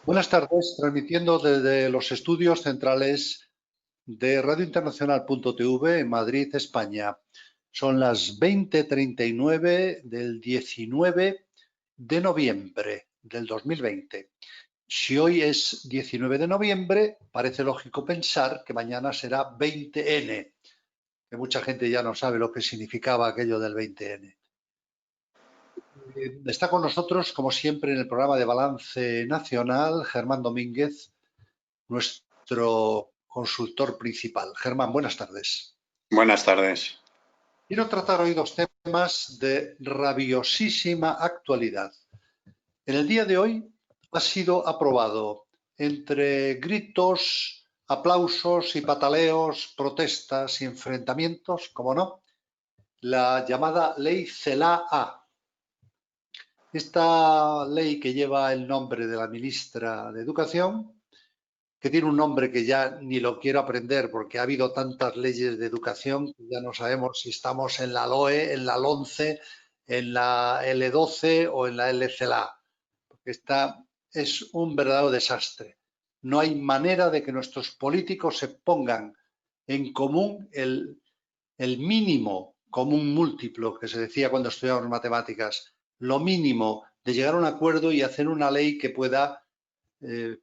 Buenas tardes, transmitiendo desde los estudios centrales de Radio Internacional.tv en Madrid, España. Son las 20:39 del 19 de noviembre del 2020. Si hoy es 19 de noviembre, parece lógico pensar que mañana será 20N, que mucha gente ya no sabe lo que significaba aquello del 20N. Está con nosotros, como siempre, en el programa de Balance Nacional, Germán Domínguez, nuestro consultor principal. Germán, buenas tardes. Buenas tardes. Quiero tratar hoy dos temas de rabiosísima actualidad. En el día de hoy ha sido aprobado, entre gritos, aplausos y pataleos, protestas y enfrentamientos, como no, la llamada Ley CELA-A. Esta ley, que lleva el nombre de la ministra de Educación, que tiene un nombre que ya ni lo quiero aprender porque ha habido tantas leyes de educación que ya no sabemos si estamos en la LOE, en la LONCE, en la L12 o en la LCLA, porque esta es un verdadero desastre. No hay manera de que nuestros políticos se pongan en común el mínimo común múltiplo que se decía cuando estudiábamos matemáticas, lo mínimo de llegar a un acuerdo y hacer una ley que pueda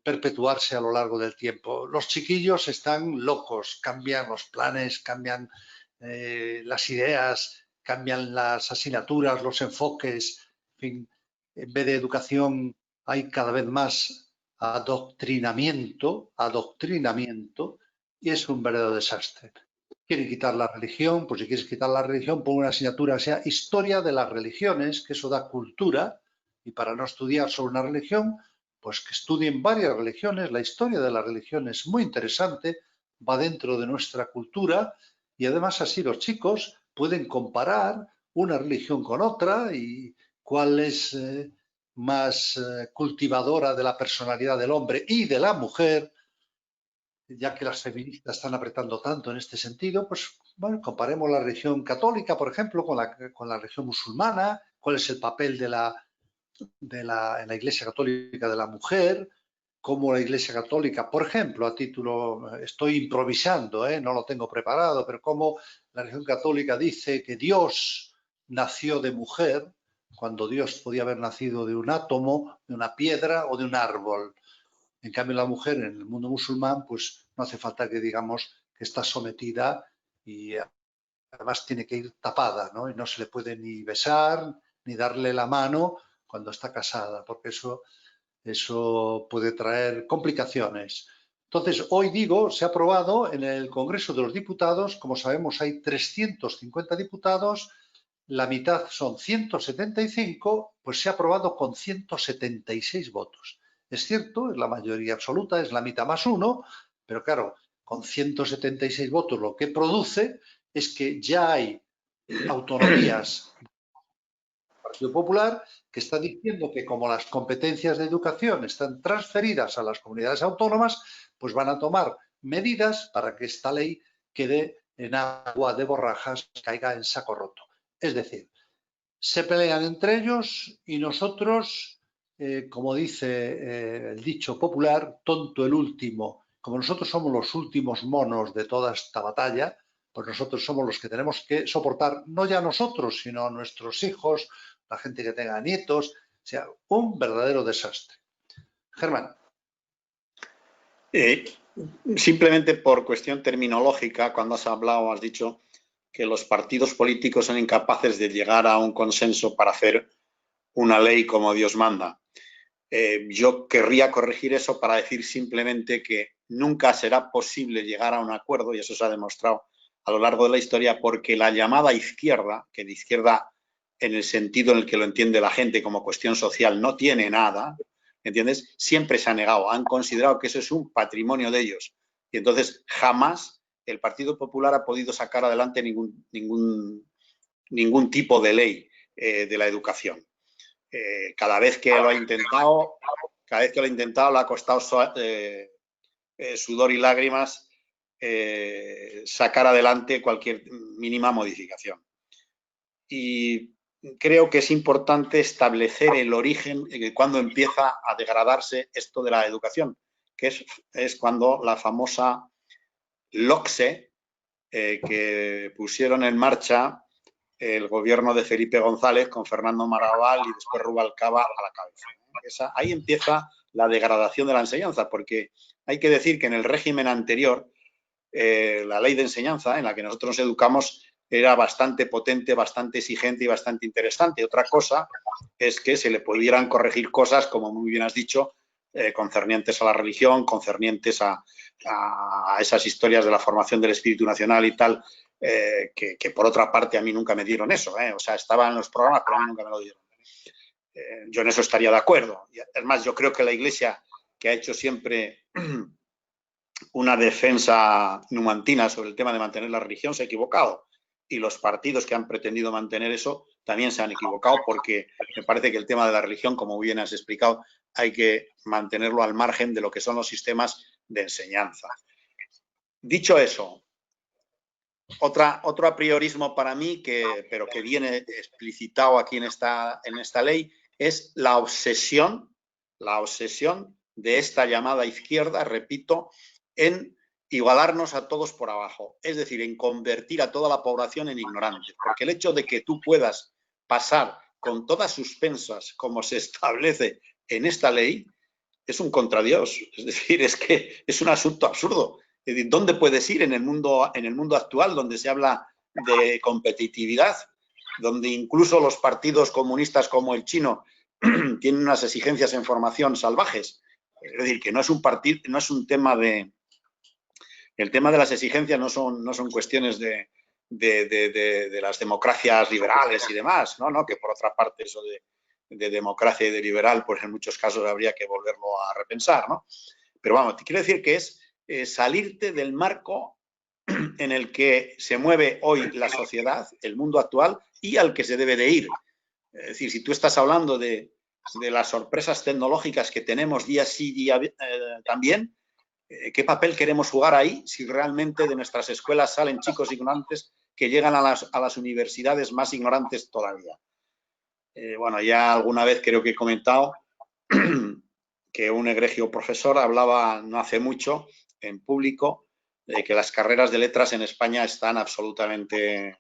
perpetuarse a lo largo del tiempo. Los chiquillos están locos, cambian los planes, cambian las ideas, cambian las asignaturas, los enfoques. En fin, en vez de educación hay cada vez más adoctrinamiento, y es un verdadero desastre. Quieren quitar la religión, pues si quieres quitar la religión, pon una asignatura que sea historia de las religiones, que eso da cultura, y para no estudiar solo una religión, pues que estudien varias religiones. La historia de la religión es muy interesante, va dentro de nuestra cultura y además así los chicos pueden comparar una religión con otra y cuál es más cultivadora de la personalidad del hombre y de la mujer, ya que las feministas están apretando tanto en este sentido. Pues bueno, comparemos la religión católica, por ejemplo, con la religión musulmana, cuál es el papel en la Iglesia Católica de la mujer, cómo la Iglesia Católica, por ejemplo, a título, estoy improvisando, no lo tengo preparado, pero cómo la religión católica dice que Dios nació de mujer, cuando Dios podía haber nacido de un átomo, de una piedra o de un árbol. En cambio, la mujer en el mundo musulmán, pues no hace falta que digamos que está sometida y además tiene que ir tapada, ¿no? Y no se le puede ni besar ni darle la mano cuando está casada, porque eso puede traer complicaciones. Entonces, hoy digo, se ha aprobado en el Congreso de los Diputados. Como sabemos, hay 350 diputados, la mitad son 175, pues se ha aprobado con 176 votos. Es cierto, es la mayoría absoluta, es la mitad más uno, pero claro, con 176 votos lo que produce es que ya hay autonomías del Partido Popular que está diciendo que como las competencias de educación están transferidas a las comunidades autónomas, pues van a tomar medidas para que esta ley quede en agua de borrajas, caiga en saco roto. Es decir, se pelean entre ellos y nosotros, como dice el dicho popular, tonto el último. Como nosotros somos los últimos monos de toda esta batalla, pues nosotros somos los que tenemos que soportar, no ya nosotros, sino a nuestros hijos, la gente que tenga nietos, o sea, un verdadero desastre. Germán. Simplemente por cuestión terminológica, cuando has hablado, has dicho que los partidos políticos son incapaces de llegar a un consenso para hacer una ley como Dios manda. Yo querría corregir eso para decir simplemente que nunca será posible llegar a un acuerdo, y eso se ha demostrado a lo largo de la historia, porque la llamada izquierda, que de izquierda en el sentido en el que lo entiende la gente como cuestión social no tiene nada, ¿entiendes? Siempre se ha negado, han considerado que eso es un patrimonio de ellos. Y entonces jamás el Partido Popular ha podido sacar adelante ningún tipo de ley de la educación. Cada vez que lo ha intentado, le ha costado sudor y lágrimas sacar adelante cualquier mínima modificación. Y creo que es importante establecer el origen, cuando empieza a degradarse esto de la educación, que es cuando la famosa LOCSE, que pusieron en marcha el gobierno de Felipe González con Fernando Maragall y después Rubalcaba a la cabeza. Ahí empieza la degradación de la enseñanza, porque hay que decir que en el régimen anterior, la ley de enseñanza en la que nosotros nos educamos era bastante potente, bastante exigente y bastante interesante. Otra cosa es que se le pudieran corregir cosas, como muy bien has dicho, concernientes a la religión, concernientes a esas historias de la formación del espíritu nacional y tal, que por otra parte a mí nunca me dieron eso. O sea, estaba en los programas, pero a mí nunca me lo dieron. Yo en eso estaría de acuerdo. Es más, yo creo que la Iglesia, que ha hecho siempre una defensa numantina sobre el tema de mantener la religión, se ha equivocado. Y los partidos que han pretendido mantener eso también se han equivocado, porque me parece que el tema de la religión, como bien has explicado, hay que mantenerlo al margen de lo que son los sistemas de enseñanza. Dicho eso, otro apriorismo para mí, pero que viene explicitado aquí en esta ley, es la obsesión de esta llamada izquierda, repito, en igualarnos a todos por abajo, es decir, en convertir a toda la población en ignorantes, porque el hecho de que tú puedas pasar con todas suspensas, como se establece en esta ley, es un contradios, es decir, es que es un asunto absurdo. Es decir, ¿dónde puedes ir en el mundo actual, donde se habla de competitividad, donde incluso los partidos comunistas como el chino tienen unas exigencias en formación salvajes? Es decir, que no es un tema de... El tema de las exigencias no son cuestiones de las democracias liberales y demás, ¿no? Que por otra parte eso de democracia y de liberal, pues en muchos casos habría que volverlo a repensar, ¿no? Pero vamos, te quiero decir que es salirte del marco en el que se mueve hoy la sociedad, el mundo actual, y al que se debe de ir. Es decir, si tú estás hablando de las sorpresas tecnológicas que tenemos día sí, día también, ¿qué papel queremos jugar ahí si realmente de nuestras escuelas salen chicos ignorantes que llegan a las universidades más ignorantes todavía? Bueno, ya alguna vez creo que he comentado que un egregio profesor hablaba no hace mucho en público de que las carreras de letras en España están absolutamente,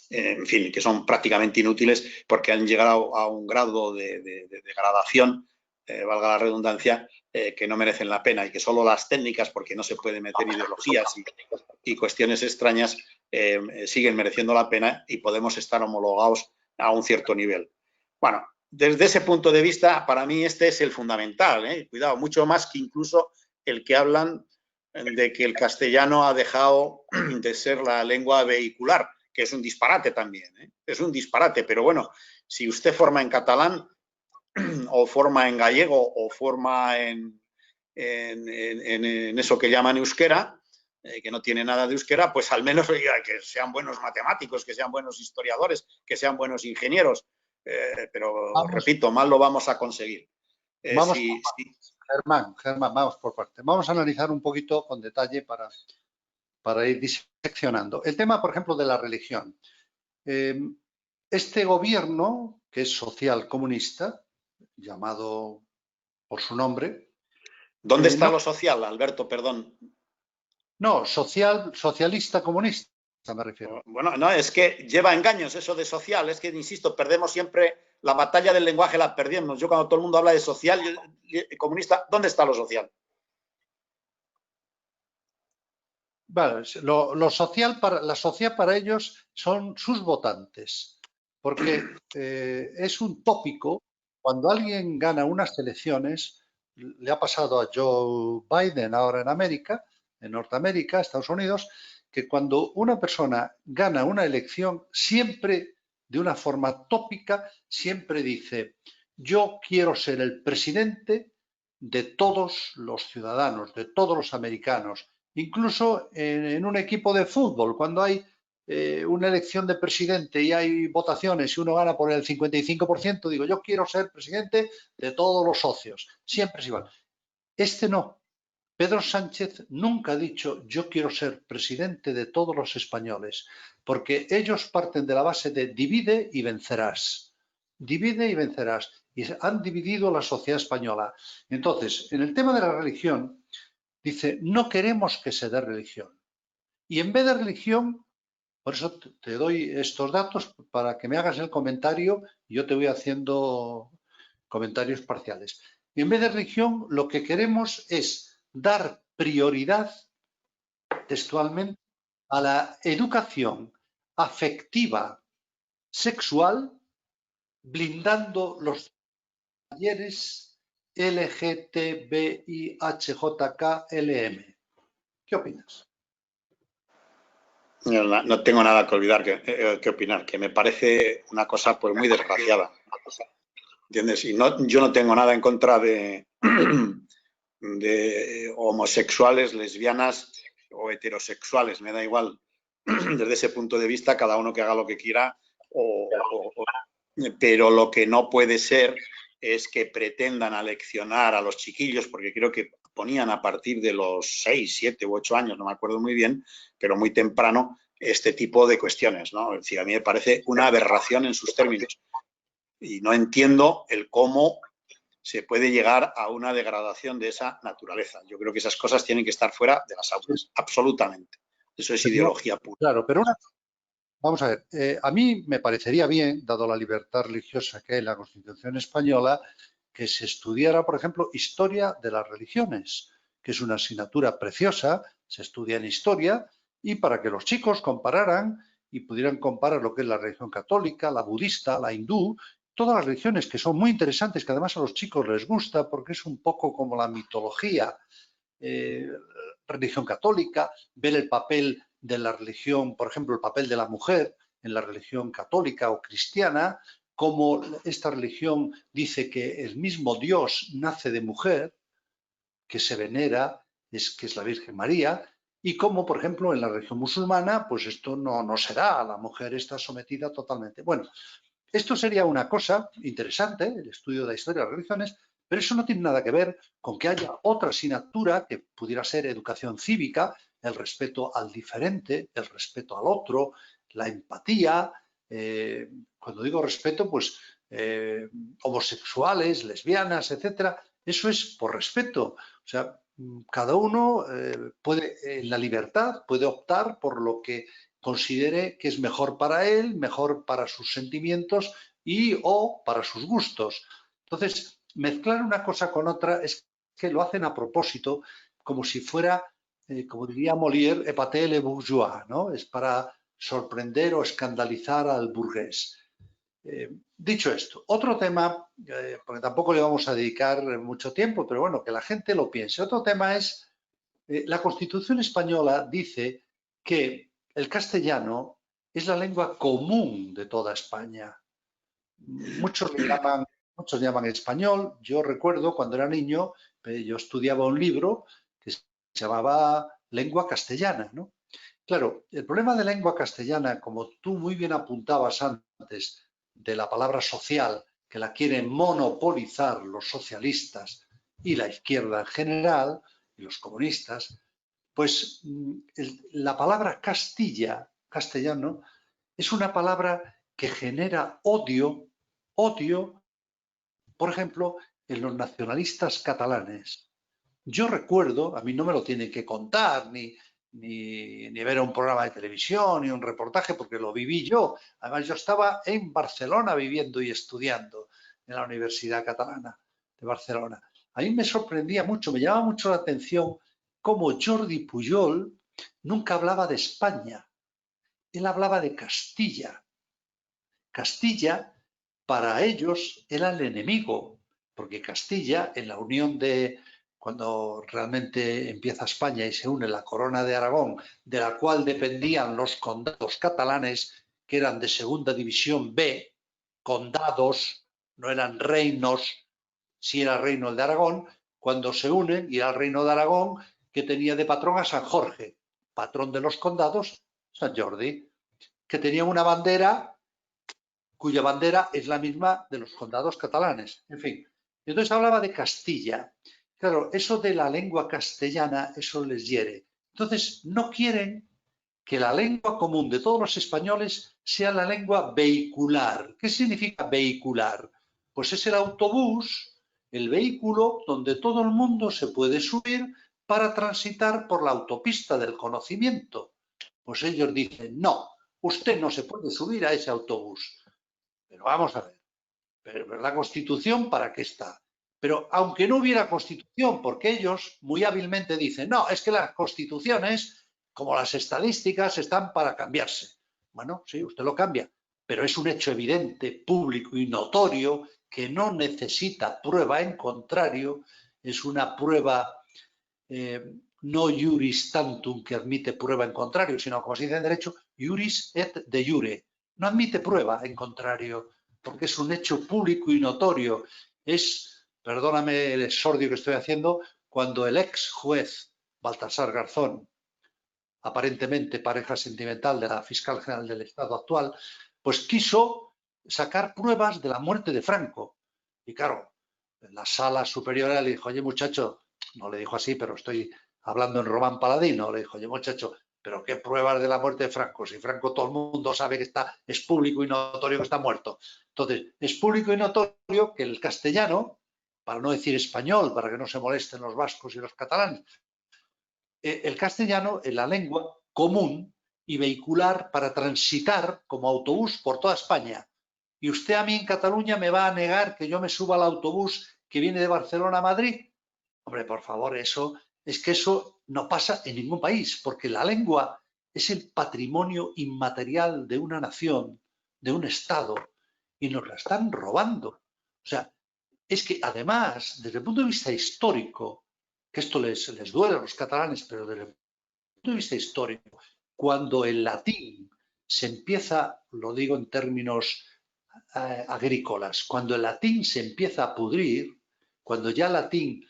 en fin, que son prácticamente inútiles porque han llegado a un grado de degradación, valga la redundancia, que no merecen la pena, y que solo las técnicas, porque no se puede meter ideologías y cuestiones extrañas, siguen mereciendo la pena y podemos estar homologados a un cierto nivel. Bueno, desde ese punto de vista, para mí este es el fundamental, cuidado, mucho más que incluso el que hablan de que el castellano ha dejado de ser la lengua vehicular, que es un disparate también, es un disparate, pero bueno, si usted forma en catalán o forma en gallego o forma en eso que llaman euskera, que no tiene nada de euskera, pues al menos oiga, que sean buenos matemáticos, que sean buenos historiadores, que sean buenos ingenieros, pero repito, mal lo vamos a conseguir. Germán, vamos por parte. Vamos a analizar un poquito con detalle para ir diseccionando. El tema, por ejemplo, de la religión. Este gobierno, que es social comunista, llamado por su nombre. ¿Dónde está lo social, Alberto? Perdón. No, socialista comunista, me refiero. Bueno, no, es que lleva engaños eso de social. Es que, insisto, perdemos siempre la batalla del lenguaje, la perdemos. Yo cuando todo el mundo habla de social comunista, ¿dónde está lo social? Vale, la social para ellos son sus votantes, porque es un tópico. Cuando alguien gana unas elecciones, le ha pasado a Joe Biden ahora en Norteamérica, Estados Unidos, que cuando una persona gana una elección, siempre, de una forma tópica, siempre dice: yo quiero ser el presidente de todos los ciudadanos, de todos los americanos. Incluso en un equipo de fútbol, cuando hay una elección de presidente y hay votaciones y uno gana por el 55%, digo, yo quiero ser presidente de todos los socios. Siempre es igual. Este no. Pedro Sánchez nunca ha dicho yo quiero ser presidente de todos los españoles, porque ellos parten de la base de divide y vencerás. Divide y vencerás. Y han dividido la sociedad española. Entonces, en el tema de la religión, dice, no queremos que se dé religión. Y en vez de religión, por eso te doy estos datos para que me hagas el comentario y yo te voy haciendo comentarios parciales. Y en vez de religión, lo que queremos es dar prioridad textualmente a la educación afectiva sexual, blindando los talleres LGTBIHJKLM. ¿Qué opinas? No tengo nada que olvidar que opinar, que me parece una cosa pues muy desgraciada. ¿Entiendes? Y yo no tengo nada en contra de homosexuales, lesbianas o heterosexuales, me da igual. Desde ese punto de vista, cada uno que haga lo que quiera, pero lo que no puede ser es que pretendan aleccionar a los chiquillos, porque creo que ponían a partir de los 6, 7 u 8 años, no me acuerdo muy bien, pero muy temprano, este tipo de cuestiones, ¿no? Es decir, a mí me parece una aberración en sus términos. Y no entiendo el cómo se puede llegar a una degradación de esa naturaleza. Yo creo que esas cosas tienen que estar fuera de las aulas, absolutamente. Eso es ideología pura. Claro, pero vamos a ver, a mí me parecería bien, dado la libertad religiosa que hay en la Constitución española, que se estudiara, por ejemplo, historia de las religiones, que es una asignatura preciosa, se estudia en historia, y para que los chicos compararan y pudieran comparar lo que es la religión católica, la budista, la hindú, todas las religiones que son muy interesantes, que además a los chicos les gusta porque es un poco como la mitología, religión católica, ver el papel de la religión, por ejemplo, el papel de la mujer en la religión católica o cristiana, cómo esta religión dice que el mismo Dios nace de mujer, que se venera, que es la Virgen María, y cómo, por ejemplo, en la religión musulmana, pues esto no será, la mujer está sometida totalmente. Bueno, esto sería una cosa interesante, el estudio de la historia de las religiones, pero eso no tiene nada que ver con que haya otra asignatura que pudiera ser educación cívica, el respeto al diferente, el respeto al otro, la empatía. Cuando digo respeto, pues homosexuales, lesbianas, etcétera, eso es por respeto. O sea, cada uno puede, en la libertad, puede optar por lo que considere que es mejor para él, mejor para sus sentimientos y o para sus gustos. Entonces, mezclar una cosa con otra es que lo hacen a propósito, como si fuera, como diría Molière, épater le bourgeois, ¿no? Es para sorprender o escandalizar al burgués. Dicho esto, otro tema, porque tampoco le vamos a dedicar mucho tiempo, pero bueno, que la gente lo piense. Otro tema es, la Constitución española dice que el castellano es la lengua común de toda España. Muchos llaman español. Yo recuerdo cuando era niño, yo estudiaba un libro que se llamaba Lengua Castellana, ¿no? Claro, el problema de lengua castellana, como tú muy bien apuntabas antes, de la palabra social, que la quieren monopolizar los socialistas y la izquierda en general, y los comunistas, pues la palabra Castilla, castellano, es una palabra que genera odio, por ejemplo, en los nacionalistas catalanes. Yo recuerdo, a mí no me lo tienen que contar, ni ver un programa de televisión, ni un reportaje, porque lo viví yo. Además, yo estaba en Barcelona viviendo y estudiando en la Universidad Catalana de Barcelona. A mí me sorprendía mucho, me llamaba mucho la atención cómo Jordi Pujol nunca hablaba de España, él hablaba de Castilla. Castilla, para ellos, era el enemigo, porque Castilla, en la unión de, cuando realmente empieza España y se une la corona de Aragón, de la cual dependían los condados catalanes, que eran de segunda división B, condados, no eran reinos, sí era reino el de Aragón, cuando se unen, y era el reino de Aragón, que tenía de patrón a San Jorge, patrón de los condados, San Jordi, que tenía una bandera cuya bandera es la misma de los condados catalanes. En fin, entonces hablaba de Castilla. Claro, eso de la lengua castellana, eso les hiere. Entonces, no quieren que la lengua común de todos los españoles sea la lengua vehicular. ¿Qué significa vehicular? Pues es el autobús, el vehículo donde todo el mundo se puede subir para transitar por la autopista del conocimiento. Pues ellos dicen, no, usted no se puede subir a ese autobús. Pero vamos a ver, pero la Constitución, ¿para qué está? Pero aunque no hubiera Constitución, porque ellos muy hábilmente dicen, no, es que las constituciones, como las estadísticas, están para cambiarse. Bueno, sí, usted lo cambia, pero es un hecho evidente, público y notorio que no necesita prueba en contrario, es una prueba no juris tantum que admite prueba en contrario, sino como se dice en derecho, juris et de jure. No admite prueba en contrario, porque es un hecho público y notorio. Es, perdóname el exordio que estoy haciendo, cuando el ex juez Baltasar Garzón, aparentemente pareja sentimental de la fiscal general del Estado actual, pues quiso sacar pruebas de la muerte de Franco. Y claro, en la sala superior le dijo, oye muchacho, no le dijo así, pero estoy hablando en Román Paladino, le dijo, oye muchacho, pero qué pruebas de la muerte de Franco, si Franco todo el mundo sabe que está, es público y notorio que está muerto. Entonces, es público y notorio que el castellano, para no decir español, para que no se molesten los vascos y los catalanes, el castellano es la lengua común y vehicular para transitar como autobús por toda España. Y usted a mí en Cataluña me va a negar que yo me suba al autobús que viene de Barcelona a Madrid. Hombre, por favor, eso es que eso no pasa en ningún país, porque la lengua es el patrimonio inmaterial de una nación, de un Estado, y nos la están robando. O sea, es que además, desde el punto de vista histórico, que esto les duele a los catalanes, pero desde el punto de vista histórico, cuando el latín se empieza, lo digo en términos agrícolas, cuando el latín se empieza a pudrir, cuando ya el latín,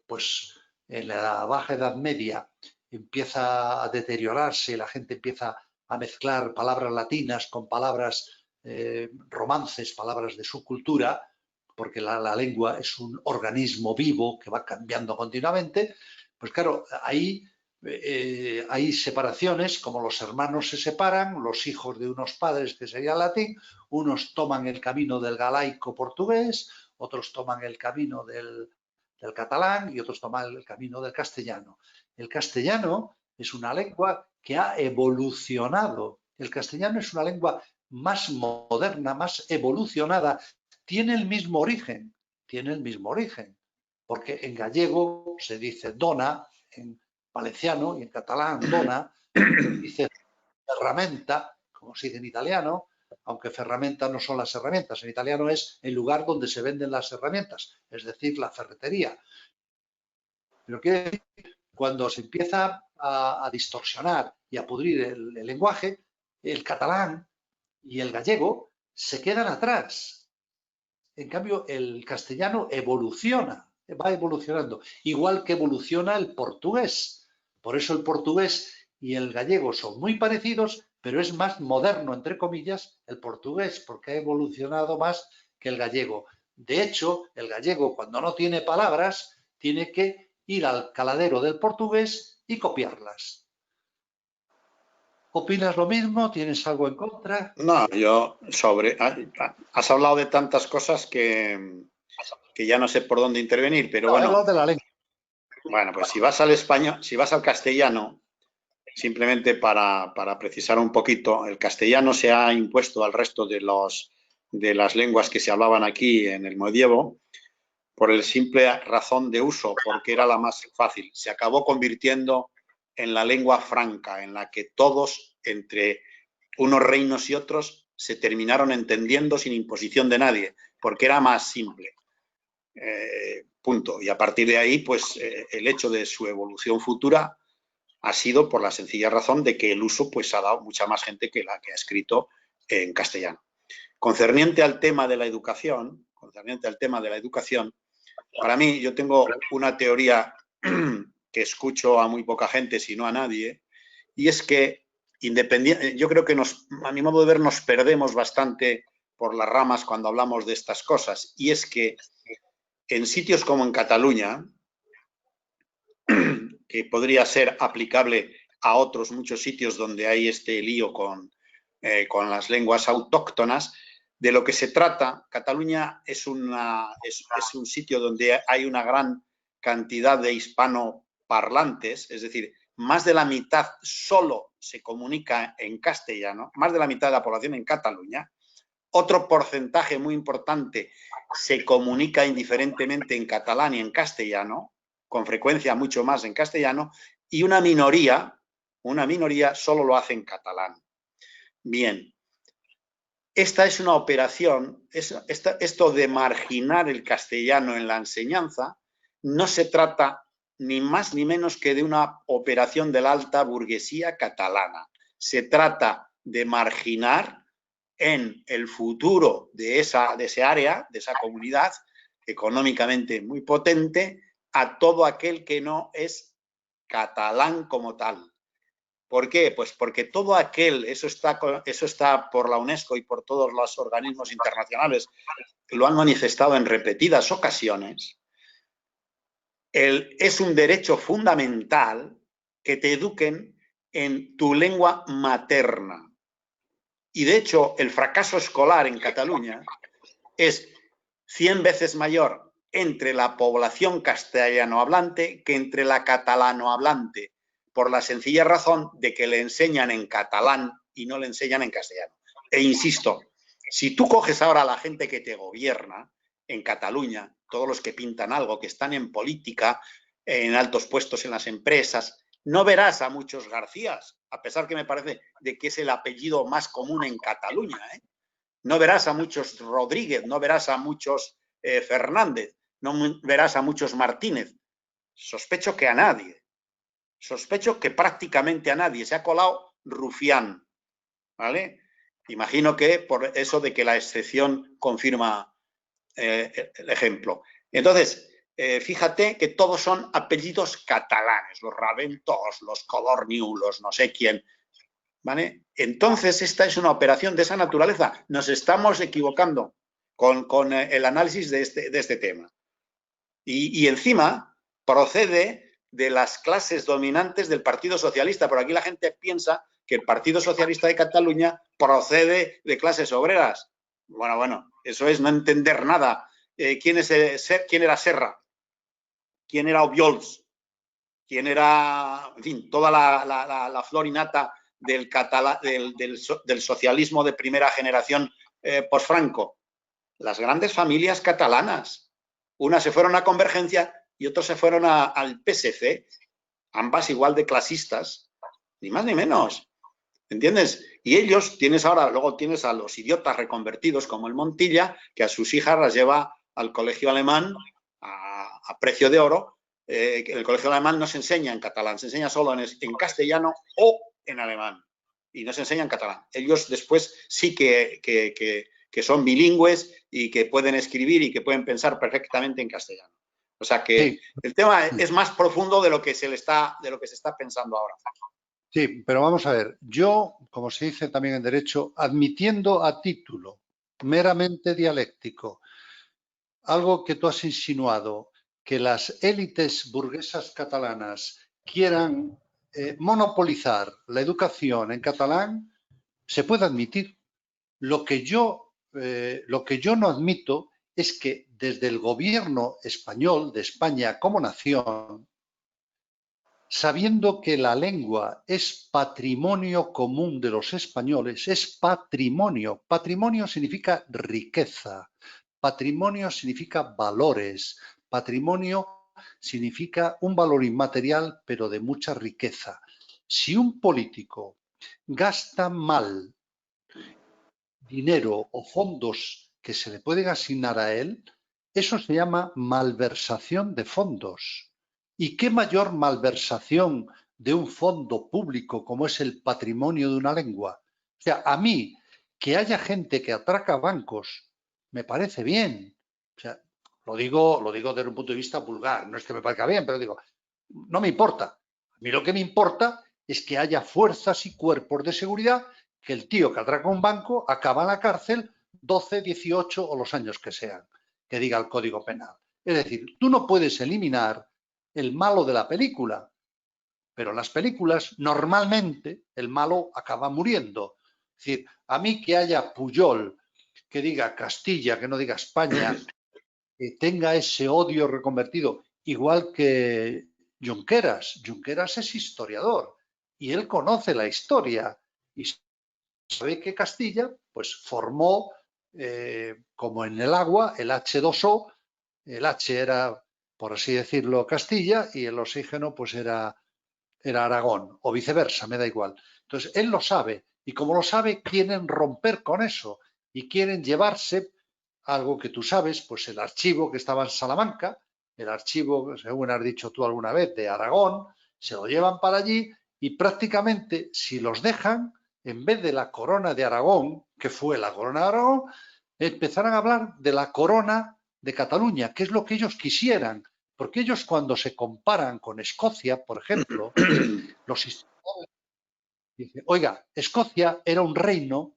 pues en la Baja Edad Media, empieza a deteriorarse y la gente empieza a mezclar palabras latinas con palabras romances, palabras de su cultura, porque la lengua es un organismo vivo que va cambiando continuamente, pues claro, ahí hay separaciones, como los hermanos se separan, los hijos de unos padres, que sería latín, unos toman el camino del galaico portugués, otros toman el camino del catalán y otros toman el camino del castellano. El castellano es una lengua que ha evolucionado. El castellano es una lengua más moderna, más evolucionada. Tiene el mismo origen, porque en gallego se dice dona, en valenciano y en catalán dona, dice ferramenta, como se dice en italiano, aunque ferramenta no son las herramientas, en italiano es el lugar donde se venden las herramientas, es decir, la ferretería. Pero que cuando se empieza a distorsionar y a pudrir el lenguaje, el catalán y el gallego se quedan atrás. En cambio, el castellano evoluciona, va evolucionando, igual que evoluciona el portugués. Por eso el portugués y el gallego son muy parecidos, pero es más moderno, entre comillas, el portugués, porque ha evolucionado más que el gallego. De hecho, el gallego, cuando no tiene palabras, tiene que ir al caladero del portugués y copiarlas. ¿Opinas lo mismo? ¿Tienes algo en contra? No, yo has hablado de tantas cosas que ya no sé por dónde intervenir, pero No, bueno. he hablado de la lengua. Bueno, pues si vas al español, si vas al castellano, simplemente para precisar un poquito, el castellano se ha impuesto al resto de las lenguas que se hablaban aquí en el medievo por el simple razón de uso, porque era la más fácil. Se acabó convirtiendo en la lengua franca, en la que todos, entre unos reinos y otros, se terminaron entendiendo sin imposición de nadie, porque era más simple. Punto. Y a partir de ahí, pues el hecho de su evolución futura ha sido por la sencilla razón de que el uso pues ha dado mucha más gente que la que ha escrito en castellano. Concerniente al tema de la educación, para mí yo tengo una teoría que escucho a muy poca gente, si no a nadie, y es que yo creo que a mi modo de ver nos perdemos bastante por las ramas cuando hablamos de estas cosas, y es que en sitios como en Cataluña, que podría ser aplicable a otros muchos sitios donde hay este lío con las lenguas autóctonas. De lo que se trata, Cataluña es un sitio donde hay una gran cantidad de hispanoparlantes, es decir, más de la mitad solo se comunica en castellano, más de la mitad de la población en Cataluña. Otro porcentaje muy importante se comunica indiferentemente en catalán y en castellano, con frecuencia mucho más en castellano, y una minoría solo lo hace en catalán. Bien, esta es una operación, esto de marginar el castellano en la enseñanza, no se trata ni más ni menos que de una operación de la alta burguesía catalana. Se trata de marginar en el futuro de ese área, de esa comunidad económicamente muy potente, a todo aquel que no es catalán como tal. ¿Por qué? Pues porque todo aquel, eso está por la UNESCO y por todos los organismos internacionales, que lo han manifestado en repetidas ocasiones, es un derecho fundamental que te eduquen en tu lengua materna. Y de hecho, el fracaso escolar en Cataluña es 100 veces mayor entre la población castellanohablante que entre la catalanohablante, por la sencilla razón de que le enseñan en catalán y no le enseñan en castellano. E insisto, si tú coges ahora a la gente que te gobierna en Cataluña, todos los que pintan algo, que están en política, en altos puestos en las empresas, no verás a muchos Garcías, a pesar que me parece de que es el apellido más común en Cataluña, ¿eh? No verás a muchos Rodríguez, no verás a muchos Fernández, no verás a muchos Martínez. Sospecho que a nadie. Sospecho que prácticamente a nadie. Se ha colado Rufián, ¿vale? Imagino que por eso de que la excepción confirma el ejemplo. Entonces, fíjate que todos son apellidos catalanes, los Raventós, los Codorniu, los no sé quién, ¿vale? Entonces, esta es una operación de esa naturaleza. Nos estamos equivocando con el análisis de este tema. Y encima procede de las clases dominantes del Partido Socialista. Por aquí la gente piensa que el Partido Socialista de Cataluña procede de clases obreras. Bueno, eso es no entender nada. ¿Quién era Serra? ¿Quién era Obiols? ¿Quién era, en fin, toda la florinata del socialismo de primera generación post-Franco? Las grandes familias catalanas. Unas se fueron a Convergencia y otros se fueron al PSC, ambas igual de clasistas, ni más ni menos. ¿Entiendes? Y ellos, luego tienes a los idiotas reconvertidos como el Montilla, que a sus hijas las lleva al colegio alemán a precio de oro. El colegio alemán no se enseña en catalán, se enseña solo en castellano o en alemán. Y no se enseña en catalán. Ellos después sí que son bilingües y que pueden escribir y que pueden pensar perfectamente en castellano. O sea que sí, el tema es más profundo de lo que se está pensando ahora. Sí, pero vamos a ver, yo, como se dice también en derecho, admitiendo a título meramente dialéctico algo que tú has insinuado, que las élites burguesas catalanas quieran monopolizar la educación en catalán, se puede admitir. Lo que yo no admito es que desde el gobierno español, de España como nación, sabiendo que la lengua es patrimonio común de los españoles, es patrimonio. Patrimonio significa riqueza, patrimonio significa valores, patrimonio significa un valor inmaterial, pero de mucha riqueza. Si un político gasta mal dinero o fondos que se le pueden asignar a él, eso se llama malversación de fondos. ¿Y qué mayor malversación de un fondo público como es el patrimonio de una lengua? O sea, a mí, que haya gente que atraca bancos, me parece bien. O sea, lo digo desde un punto de vista vulgar, no es que me parezca bien, pero digo, no me importa. A mí lo que me importa es que haya fuerzas y cuerpos de seguridad, que el tío que atraca un banco acaba en la cárcel 12, 18 o los años que sean, que diga el Código Penal. Es decir, tú no puedes eliminar el malo de la película. Pero en las películas, normalmente, el malo acaba muriendo. Es decir, a mí que haya Pujol, que diga Castilla, que no diga España, que tenga ese odio reconvertido, igual que Junqueras. Junqueras es historiador y él conoce la historia y sabe que Castilla pues formó, como en el agua, el H2O, el H era, por así decirlo, Castilla y el oxígeno pues era Aragón, o viceversa, me da igual. Entonces, él lo sabe, y como lo sabe, quieren romper con eso y quieren llevarse algo que tú sabes, pues el archivo que estaba en Salamanca, el archivo, según has dicho tú alguna vez, de Aragón, se lo llevan para allí y prácticamente, si los dejan, en vez de la corona de Aragón, que fue la corona de Aragón, empezarán a hablar de la corona de Cataluña, que es lo que ellos quisieran. Porque ellos cuando se comparan con Escocia, por ejemplo, los historiadores dicen, oiga, Escocia era un reino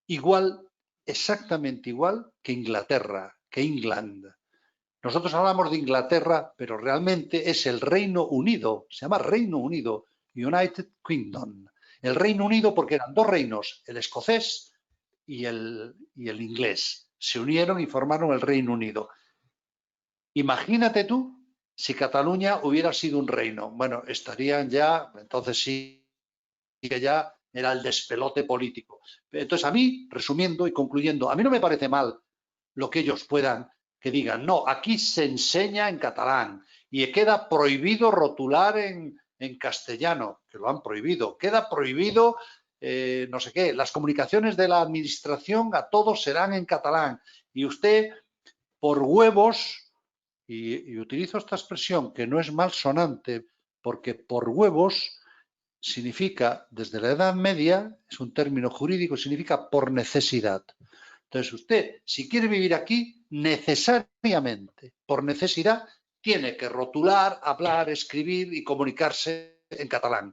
igual, exactamente igual que Inglaterra, que England. Nosotros hablamos de Inglaterra, pero realmente es el Reino Unido, se llama Reino Unido, United Kingdom. El Reino Unido porque eran dos reinos, el escocés y el inglés. Se unieron y formaron el Reino Unido. Imagínate tú si Cataluña hubiera sido un reino. Bueno, estarían ya, entonces sí que ya era el despelote político. Entonces, a mí, resumiendo y concluyendo, a mí no me parece mal lo que ellos puedan, que digan, no, aquí se enseña en catalán y queda prohibido rotular en castellano, que lo han prohibido, queda prohibido, no sé qué, las comunicaciones de la administración a todos serán en catalán y usted, por huevos, y utilizo esta expresión que no es malsonante, porque por huevos significa, desde la Edad Media, es un término jurídico, significa por necesidad. Entonces usted, si quiere vivir aquí, necesariamente, por necesidad, tiene que rotular, hablar, escribir y comunicarse en catalán.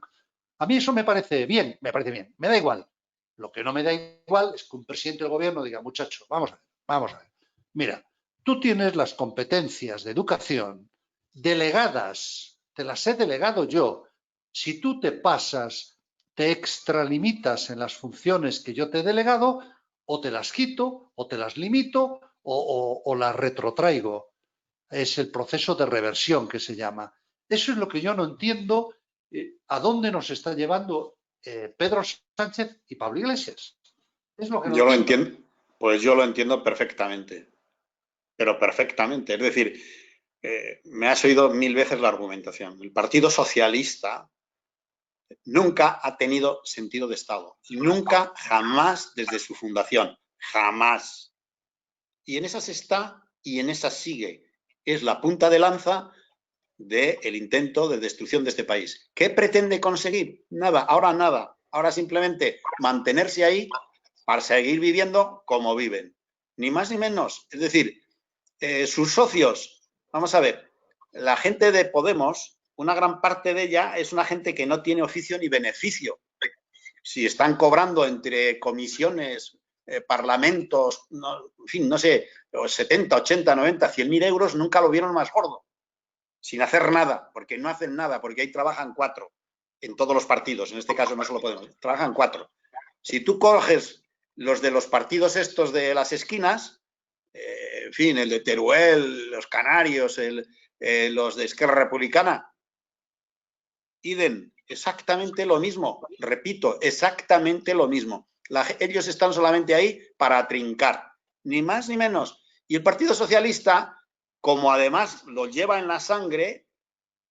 A mí eso me parece bien, me da igual. Lo que no me da igual es que un presidente del gobierno diga, muchacho, vamos a ver. Mira, tú tienes las competencias de educación delegadas, te las he delegado yo. Si tú te pasas, te extralimitas en las funciones que yo te he delegado, o te las quito, o te las limito, o las retrotraigo. Es el proceso de reversión que se llama. Eso es lo que yo no entiendo, a dónde nos está llevando Pedro Sánchez y Pablo Iglesias. Es lo que no Yo lo entiendo. entiendo, pues yo lo entiendo perfectamente, pero perfectamente. Es decir, me has oído 1000 veces la argumentación. El Partido Socialista nunca ha tenido sentido de Estado. Nunca, jamás desde su fundación. Jamás. Y en esas está y en esas sigue. Es la punta de lanza del intento de destrucción de este país. ¿Qué pretende conseguir? Nada, ahora nada. Ahora simplemente mantenerse ahí para seguir viviendo como viven. Ni más ni menos. Es decir, sus socios, vamos a ver, la gente de Podemos, una gran parte de ella es una gente que no tiene oficio ni beneficio. Si están cobrando entre comisiones, parlamentos, no, en fin, no sé, 70, 80, 90, 100.000 euros, nunca lo vieron más gordo. Sin hacer nada, porque no hacen nada, porque ahí trabajan 4 en todos los partidos, en este caso no solo Podemos, trabajan 4. Si tú coges los de los partidos estos de las esquinas, en fin, el de Teruel, los Canarios, los de Esquerra Republicana, idem, exactamente lo mismo, repito, exactamente lo mismo. Ellos están solamente ahí para trincar, ni más ni menos. Y el Partido Socialista, como además los lleva en la sangre